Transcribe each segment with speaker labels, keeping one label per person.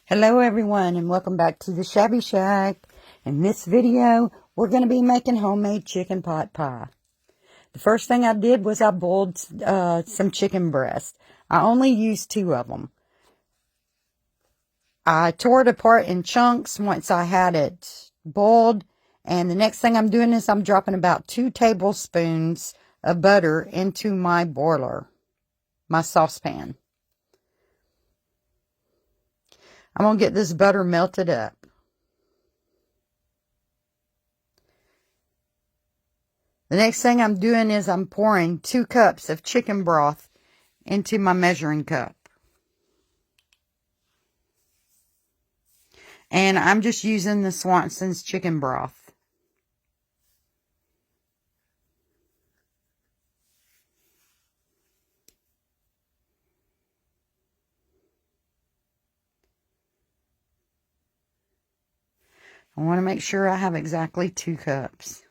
Speaker 1: Hello everyone and welcome back to the Shabby Shack. In this video, we're going to be making homemade chicken pot pie. The first thing I did was I boiled some chicken breast. I only used 2 of them. I tore it apart in chunks once I had it boiled. And the next thing I'm doing is I'm dropping about 2 tablespoons of butter into my boiler, my saucepan. I'm going to get this butter melted up. The next thing I'm doing is I'm pouring 2 cups of chicken broth into my measuring cup. And I'm just using the Swanson's chicken broth. I want to make sure I have exactly 2 cups.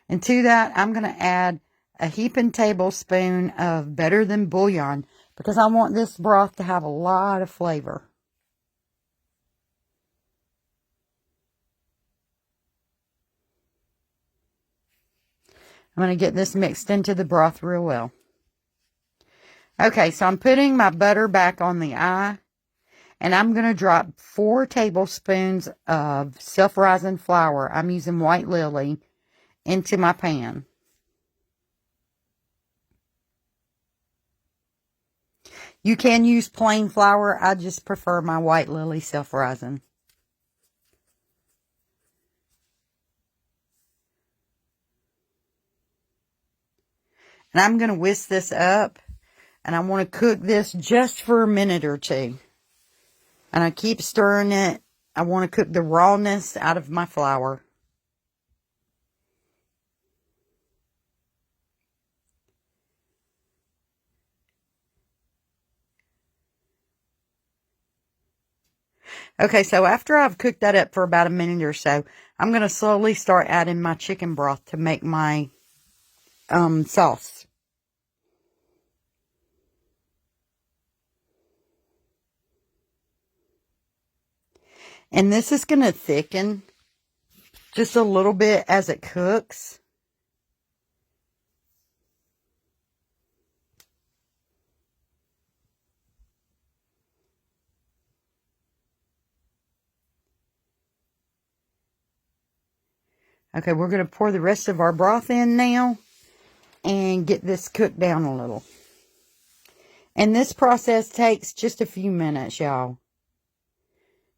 Speaker 1: And to that, I'm going to add a heaping tablespoon of Better Than Bouillon because I want this broth to have a lot of flavor. I'm going to get this mixed into the broth real well. Okay, so I'm putting my butter back on the eye. And I'm going to drop 4 tablespoons of self-rising flour. I'm using White Lily into my pan. You can use plain flour. I just prefer my White Lily self-rising. And I'm going to whisk this up. And I want to cook this just for a minute or 2. And I keep stirring it. I want to cook the rawness out of my flour. Okay, so after I've cooked that up for about a minute or so, I'm going to slowly start adding my chicken broth to make my sauce. And this is going to thicken just a little bit as it cooks. Okay, we're going to pour the rest of our broth in now and get this cooked down a little. And this process takes just a few minutes, y'all.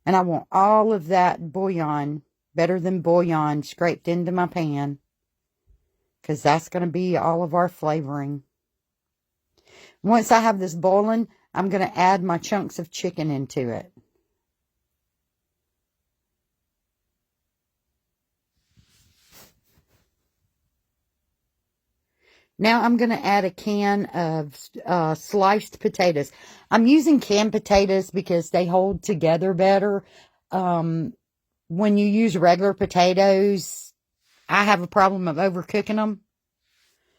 Speaker 1: And I want all of that bouillon, Better Than Bouillon, scraped into my pan. Because that's going to be all of our flavoring. Once I have this boiling, I'm going to add my chunks of chicken into it. Now I'm going to add a can of sliced potatoes. I'm using canned potatoes because they hold together better. When you use regular potatoes, I have a problem of overcooking them.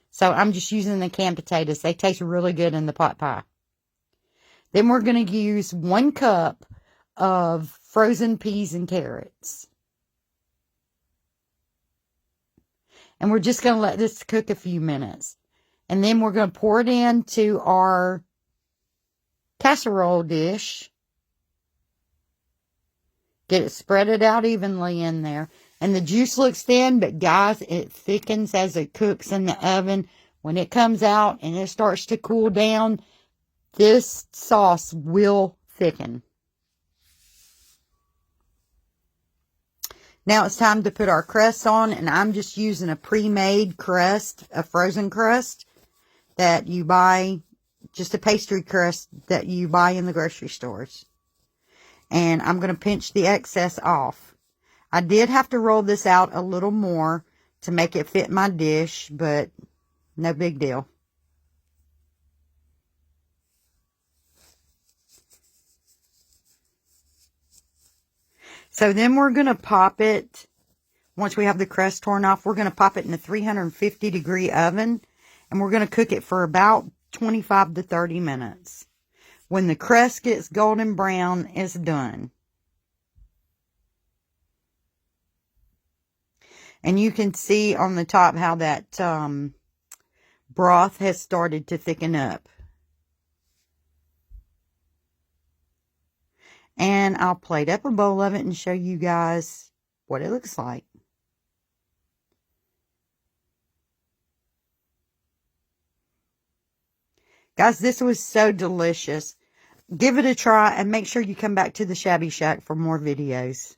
Speaker 1: So I'm just using the canned potatoes. They taste really good in the pot pie. Then we're going to use 1 cup of frozen peas and carrots. And we're just going to let this cook a few minutes. And then we're going to pour it into our casserole dish. Get it spread out evenly in there. And the juice looks thin, but guys, it thickens as it cooks in the oven. When it comes out and it starts to cool down, this sauce will thicken. Now it's time to put our crust on, and I'm just using a pre-made crust, a frozen crust that you buy, just a pastry crust that you buy in the grocery stores. And I'm going to pinch the excess off. I did have to roll this out a little more to make it fit my dish, but no big deal. So then we're going to pop it, once we have the crust torn off, we're going to pop it in a 350-degree oven. And we're going to cook it for about 25 to 30 minutes. When the crust gets golden brown, it's done. And you can see on the top how that broth has started to thicken up. And I'll plate up a bowl of it and show you guys what it looks like. Guys, this was so delicious. Give it a try and make sure you come back to the Shabby Shack for more videos.